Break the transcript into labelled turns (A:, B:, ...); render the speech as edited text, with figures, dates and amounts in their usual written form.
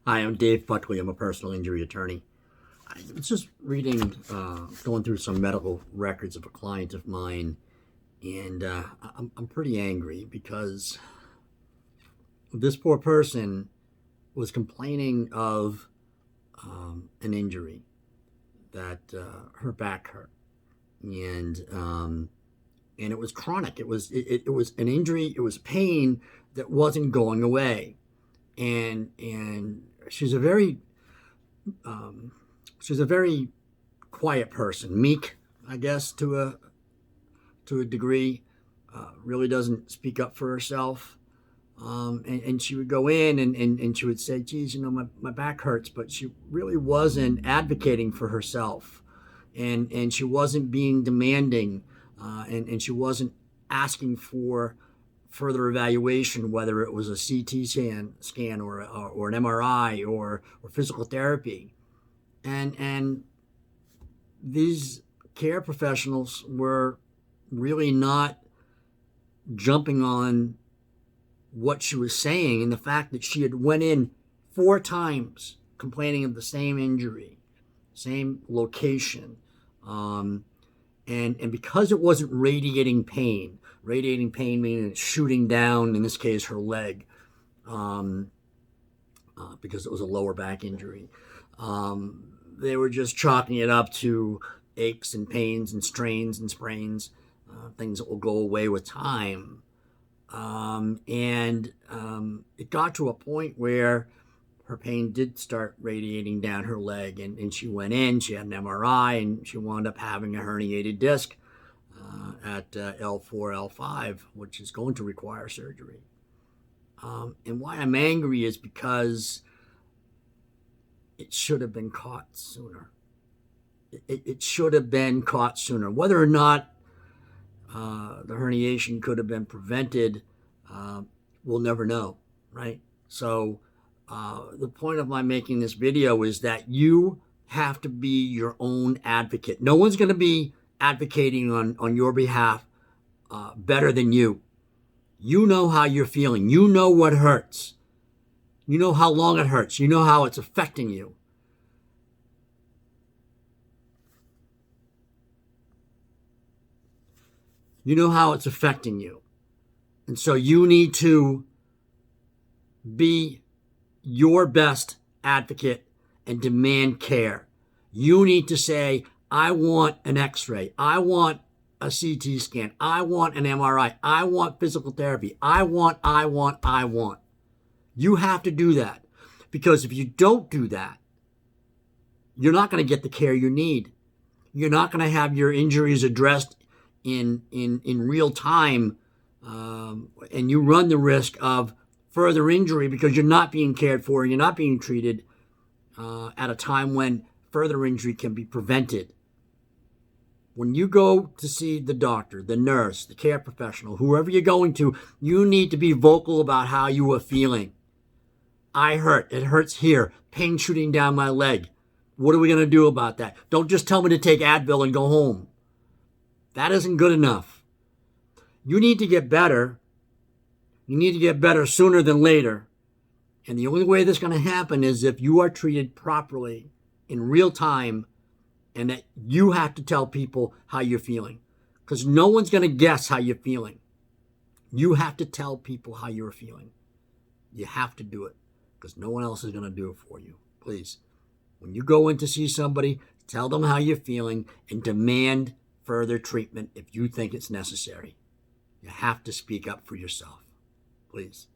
A: Hi, I'm Dave Buckley. I'm a personal injury attorney. I was just reading, going through some medical records of a client of mine, and I'm pretty angry because this poor person was complaining of an injury that her back hurt, and it was chronic. It was an injury. It was pain that wasn't going away, and she's a very she's a very quiet person, meek, I guess, to a degree. Really doesn't speak up for herself. And she would go in and she would say, geez, my back hurts, but she really wasn't advocating for herself. And she wasn't being demanding, and she wasn't asking for further evaluation, whether it was a CT scan or an MRI or physical therapy. And these care professionals were really not jumping on what she was saying, and the fact that she had went in 4 times complaining of the same injury, same location, and because it wasn't radiating pain meaning it's shooting down, in this case her leg, because it was a lower back injury. They were just chalking it up to aches and pains and strains and sprains, things that will go away with time. And it got to a point where her pain did start radiating down her leg, and she went in, she had an MRI, and she wound up having a herniated disc at L4, L5, which is going to require surgery. And why I'm angry is because it should have been caught sooner. It should have been caught sooner. Whether or not the herniation could have been prevented, we'll never know, right? So the point of my making this video is that you have to be your own advocate. No one's going to be advocating on your behalf better than you. You know how you're feeling. You know what hurts. You know how long it hurts. You know how it's affecting you. You know how it's affecting you. And so you need to be your best advocate and demand care. You need to say, I want an x-ray. I want a CT scan. I want an MRI. I want physical therapy. I want. You have to do that. Because if you don't do that, you're not going to get the care you need. You're not going to have your injuries addressed in real time, and you run the risk of further injury because you're not being cared for, you're not being treated at a time when further injury can be prevented. When you go to see the doctor, the nurse, the care professional, whoever you're going to, you need to be vocal about how you are feeling. I hurt. It hurts here. Pain shooting down my leg. What are we going to do about that? Don't just tell me to take Advil and go home. That isn't good enough. You need to get better. You need to get better sooner than later. And the only way that's going to happen is if you are treated properly in real time, and that you have to tell people how you're feeling. Because no one's going to guess how you're feeling. You have to tell people how you're feeling. You have to do it. Because no one else is going to do it for you. Please. When you go in to see somebody, tell them how you're feeling and demand further treatment if you think it's necessary. You have to speak up for yourself. Please.